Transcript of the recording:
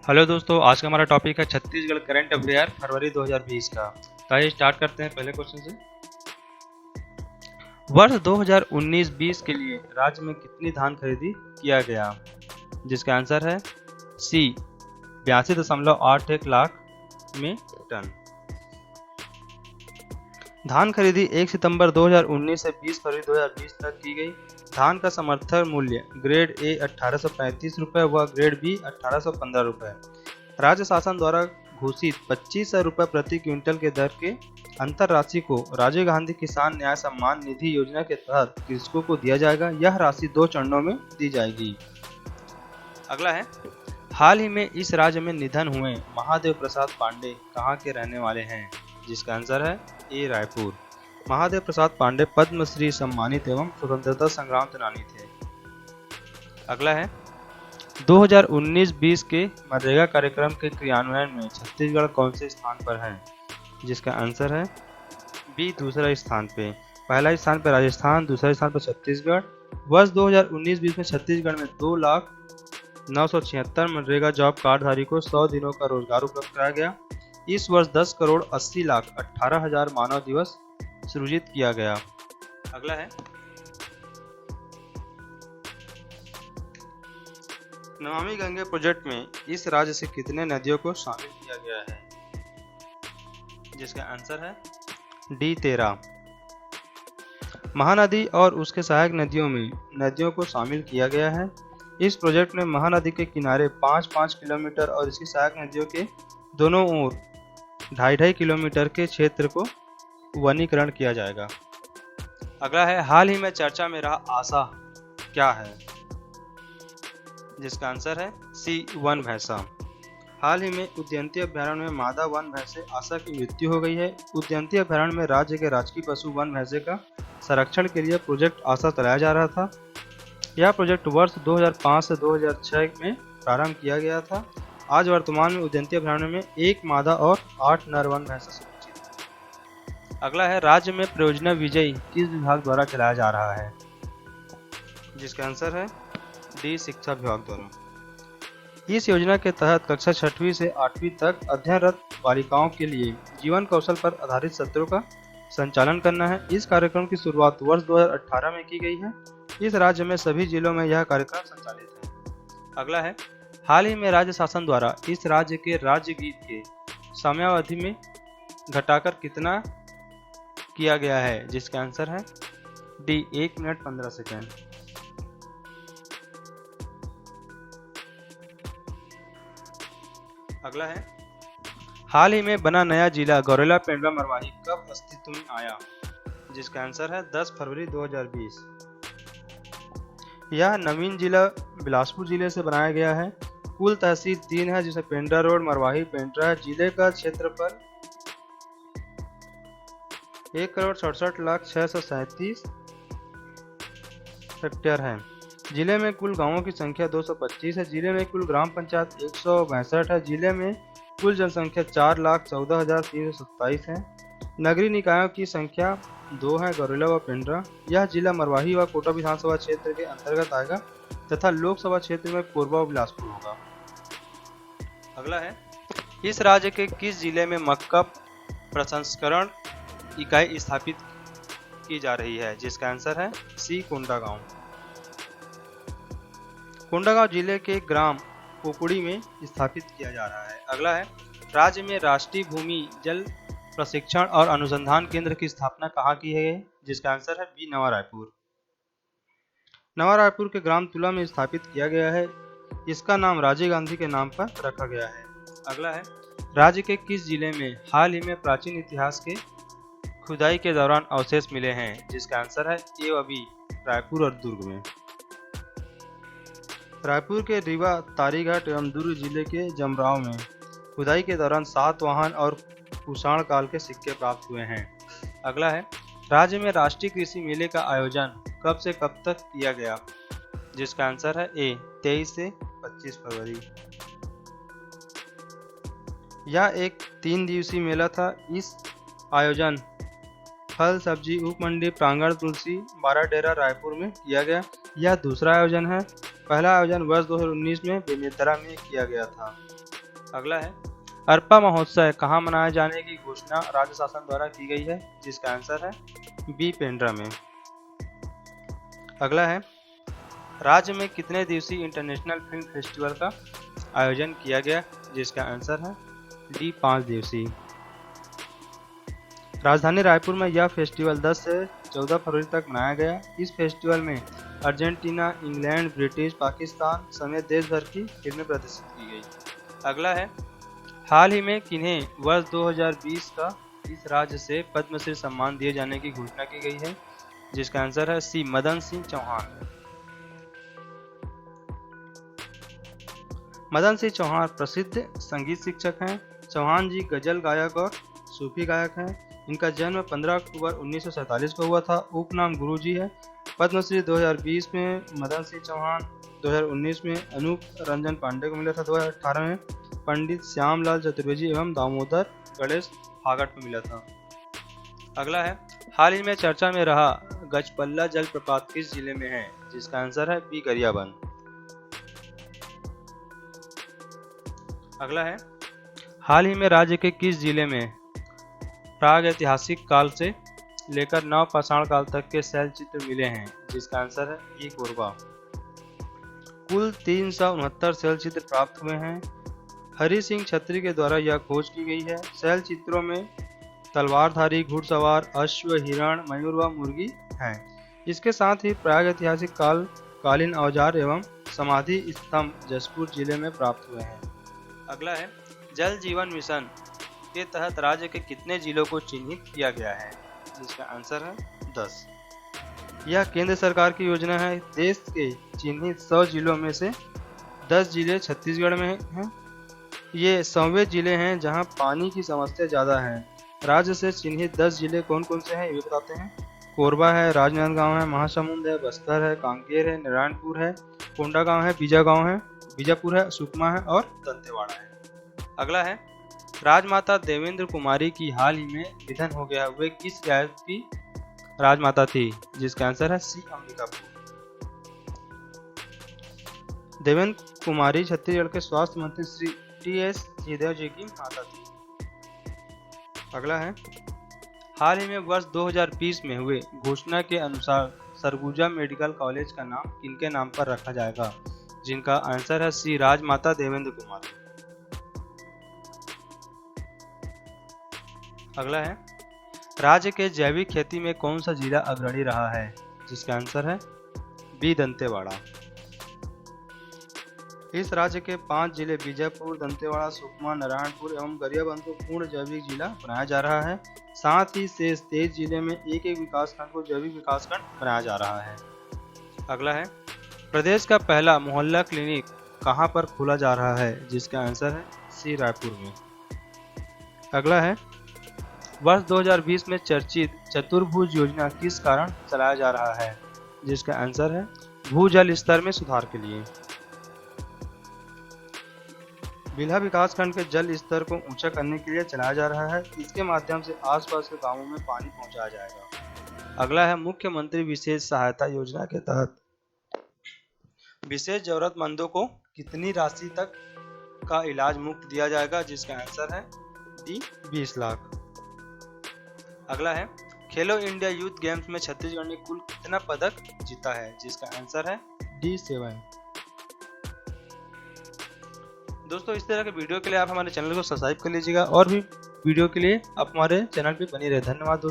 Hello दोस्तों, आज का हमारा टॉपिक है छत्तीसगढ़ करंट अफेयर फरवरी 2020 का। तो आइए स्टार्ट करते हैं पहले क्वेश्चन से। वर्ष 2019-20 के लिए राज्य में कितनी धान खरीदी किया गया? जिसका आंसर है सी 82.81 लाख में टन। धान खरीदी 1 सितंबर 2019 से 20 फरवरी 2020 तक की गई। धान का समर्थन मूल्य ग्रेड ए 1835 रुपये व ग्रेड बी 1815 रुपये। राज्य शासन द्वारा घोषित 2500 रुपये प्रति क्विंटल के दर के अंतर राशि को राजीव गांधी किसान न्याय सम्मान निधि योजना के तहत कृषकों को दिया जाएगा। यह राशि 2 चरणों में दी जाएगी। अगला है, हाल ही में इस राज्य में निधन हुए महादेव प्रसाद पांडे कहाँ के रहने वाले हैं? जिसका आंसर है ए रायपुर। महादेव प्रसाद पांडे पद्मश्री सम्मानित एवं स्वतंत्रता संग्राम सेनानी थे। अगला है, 2019-20 के मनरेगा कार्यक्रम के क्रियान्वयन में छत्तीसगढ़ कौन से स्थान पर है? जिसका आंसर है बी दूसरा स्थान पे। पहला स्थान पर राजस्थान, दूसरा स्थान पर छत्तीसगढ़। वर्ष 2019-20 में छत्तीसगढ़ में 2,09,76 मनरेगा जॉब कार्डधारी को 100 दिनों का रोजगार उपलब्ध कराया गया। इस वर्ष 10,80,18,000 मानव दिवस सृजित किया गया। अगला है, नमामि गंगे प्रोजेक्ट में इस राज्य से कितने नदियों को शामिल किया गया है? जिसका आंसर है डी 13। महानदी और उसके सहायक नदियों में नदियों को शामिल किया गया है। इस प्रोजेक्ट में महानदी के किनारे 5-5 किलोमीटर और इसकी सहायक नदियों के दोनों ओर 2.5 किलोमीटर के क्षेत्र को वनीकरण किया जाएगा। अगला है, हाल ही में चर्चा में रहा आसा क्या है? जिसका आंसर है सी वन भैंसा। हाल ही में उद्यानिकी अभ्यारण्य में मादा वन भैंसे आसा की मृत्यु हो गई है। उद्यानिकी अभ्यारण्य में राज्य के राजकीय पशु वन भैंसे का संरक्षण के लिए प्रोजेक्ट आसा चलाया जा रहा था। यह प्रोजेक्ट वर्ष 2005 से 2006 में प्रारंभ किया गया था। आज वर्तमान में उद्यानिकी अभ्यारण्य में 1 मादा और 8 नर वन भैंसे सुरक्षित हैं। अगला है, राज्य में परियोजना विजय किस विभाग द्वारा चलाया जा रहा है? जिसका आंसर है डी शिक्षा विभाग द्वारा। इस योजना के तहत कक्षा 6वीं से 8वीं तक अध्ययनरत बालिकाओं के लिए जीवन कौशल पर आधारित सत्रों का संचालन करना है। इस कार्यक्रम की शुरुआत वर्ष 2018 में की गई है। इस राज्य में सभी जिलों में यह कार्यक्रम संचालित है। अगला है, हाल ही में राज्य शासन द्वारा इस राज्य के राज्य गीत के समयावधि में घटाकर कितना किया गया है? जिसका आंसर है डी 1 मिनट 15 सेकेंड। अगला है, हाल ही में बना नया जिला गौरेला पेंड्रा मरवाही कब अस्तित्व में आया? जिसका आंसर है 10 फरवरी 2020। यह नवीन जिला बिलासपुर जिले से बनाया गया है। कुल तहसील 3 है, जिसमें पेंड्रा रोड, मरवाही, पेंड्रा है। जिले का क्षेत्रफल 1,67,637 हेक्टेयर है। जिले में कुल गांवों की संख्या 225 है। जिले में कुल ग्राम पंचायत 162 है। जिले में कुल जनसंख्या 4,14,327 है। नगरीय निकायों की संख्या 2 है, गौरेला व पेंड्रा। यह जिला मरवाही व कोटा विधानसभा क्षेत्र के अंतर्गत आएगा तथा लोकसभा क्षेत्र में कोरबा व बिलासपुर होगा। अगला है, इस राज्य के किस जिले में मक्का प्रसंस्करण इकाई स्थापित की जा रही है? जिसका आंसर है सी कोंडागांव। कोंडागांव जिले के ग्राम पोकुड़ी में स्थापित किया जा रहा है। अगला है, राज्य में राष्ट्रीय भूमि जल प्रशिक्षण और अनुसंधान केंद्र की स्थापना कहाँ की है? जिसका आंसर है बी नवा रायपुर। नवा रायपुर के ग्राम तुला में स्थापित किया गया है। इसका नाम राजीव गांधी के नाम पर रखा गया है। अगला है, राज्य के किस जिले में हाल ही में प्राचीन इतिहास के खुदाई के दौरान अवशेष मिले हैं? जिसका आंसर है ए व बी रायपुर और दुर्ग में। रायपुर के रीवा, तारीघाट एवं दुर्ग जिले के जमराव में खुदाई के दौरान सातवाहन और कुषाण काल के सिक्के प्राप्त हुए हैं। अगला है, राज्य में राष्ट्रीय कृषि मेले का आयोजन कब से कब तक किया गया? जिसका आंसर है ए 23 से 25 फरवरी। यह एक 3 दिवसीय मेला था। इस आयोजन फल सब्जी उप मंडी प्रांगण तुलसी बाराडेरा रायपुर में किया गया। यह दूसरा आयोजन है। पहला आयोजन वर्ष 2019 में बेमेतरा में किया गया था। अगला है अरपा महोत्सव कहाँ मनाए जाने की घोषणा राज्य शासन द्वारा की गई है, जिसका आंसर है बी पेंड्रा में। अगला है राज्य में कितने दिवसीय इंटरनेशनल फिल्म फेस्टिवल का आयोजन किया गया, जिसका आंसर है डी 5 दिवसीय। राजधानी रायपुर में यह फेस्टिवल 10 से 14 फरवरी तक मनाया गया। इस फेस्टिवल में अर्जेंटीना, इंग्लैंड, ब्रिटिश, पाकिस्तान समेत देश भर की फिल्में प्रदर्शित की गई। अगला है हाल ही में किन्हें वर्ष 2020 का इस राज्य से पद्मश्री सम्मान दिए जाने की घोषणा की गई है, जिसका आंसर है सी मदन सिंह चौहान। मदन सिंह चौहान प्रसिद्ध संगीत शिक्षक हैं। चौहान जी गजल गायक और सूफी गायक हैं। इनका जन्म 15 अक्टूबर 1947 को हुआ था। उपनाम गुरुजी है। पद्मश्री 2020 में मदन सिंह चौहान, 2019 में अनूप रंजन पांडे को मिला था, 2018 में पंडित श्यामलाल चतुर्वेदी एवं दामोदर गणेश फागट को मिला था। अगला है हाल ही में चर्चा में रहा गजपल्ला जलप्रपात किस जिले में है, जिसका आंसर है बी गरियाबंद। अगला है हाल ही में राज्य के किस जिले में प्राग ऐतिहासिक काल से लेकर नवपाषाण काल तक के शैल चित्र मिले हैं, जिसका आंसर है ये कोरबा। कुल 369 शैल चित्र प्राप्त हुए हैं। हरि सिंह छत्री के द्वारा यह खोज की गई है। शैल चित्रों में तलवारधारी, घुड़सवार, अश्व, हिरण, मयूर व मुर्गी हैं। इसके साथ ही प्राग ऐतिहासिक कालीन औजार एवं समाधि स्तंभ जसपुर जिले में प्राप्त हुए हैं। अगला है जल जीवन मिशन के तहत राज्य के कितने जिलों को चिन्हित किया गया है, जिसका आंसर है 10। यह केंद्र सरकार की योजना है। देश के चिन्हित 100 जिलों में से 10 जिले छत्तीसगढ़ में हैं। ये 100वें जिले हैं जहां पानी की समस्या ज़्यादा है। राज्य से चिन्हित 10 जिले कौन कौन से हैं ये बताते हैं। कोरबा है, राजनांदगांव है, महासमुंद है, बस्तर है, कांकेर है, नारायणपुर है, कोंडागांव है, बीजापुर है, सुकमा है और दंतेवाड़ा है। अगला है राजमाता देवेंद्र कुमारी की हाल ही में निधन हो गया। वे किस राज्य की राजमाता थी, जिसका आंसर है सी अंबिकापुर। देवेंद्र कुमारी छत्तीसगढ़ के स्वास्थ्य मंत्री श्री टी.एस. सिंहदेव जी की माता थी। अगला है हाल ही में वर्ष 2020 में हुए घोषणा के अनुसार सरगुजा मेडिकल कॉलेज का नाम किनके नाम पर रखा जाएगा, जिनका आंसर है सी राजमाता देवेंद्र कुमारी। अगला है राज्य के जैविक खेती में कौन सा जिला अग्रणी रहा है, जिसका आंसर है बी दंतेवाड़ा। इस राज्य के 5 जिले बीजापुर, दंतेवाड़ा, सुकमा, नारायणपुर एवं गरियाबंद को पूर्ण जैविक जिला बनाया जा रहा है। साथ ही शेष 23 जिले में एक विकासखंड को जैविक विकासखंड बनाया जा रहा है। अगला है प्रदेश का पहला मोहल्ला क्लिनिक कहां पर खोला जा रहा है, जिसका आंसर है सी रायपुर में। अगला है वर्ष 2020 में चर्चित चतुर्भुज योजना किस कारण चलाया जा रहा है, जिसका आंसर है भूजल स्तर में सुधार के लिए। बिल्हा विकासखंड के जल स्तर को ऊंचा करने के लिए चलाया जा रहा है। इसके माध्यम से आसपास के गांवों में पानी पहुंचाया जाएगा। अगला है मुख्यमंत्री विशेष सहायता योजना के तहत विशेष जरूरतमंदों को कितनी राशि तक का इलाज मुफ्त दिया जाएगा, जिसका आंसर है डी 20 लाख। अगला है खेलो इंडिया यूथ गेम्स में छत्तीसगढ़ ने कुल कितना पदक जीता है, जिसका आंसर है डी 7। दोस्तों इस तरह के वीडियो के लिए आप हमारे चैनल को सब्सक्राइब कर लीजिएगा और भी वीडियो के लिए आप हमारे चैनल पे बने रहे। धन्यवाद दोस्तों।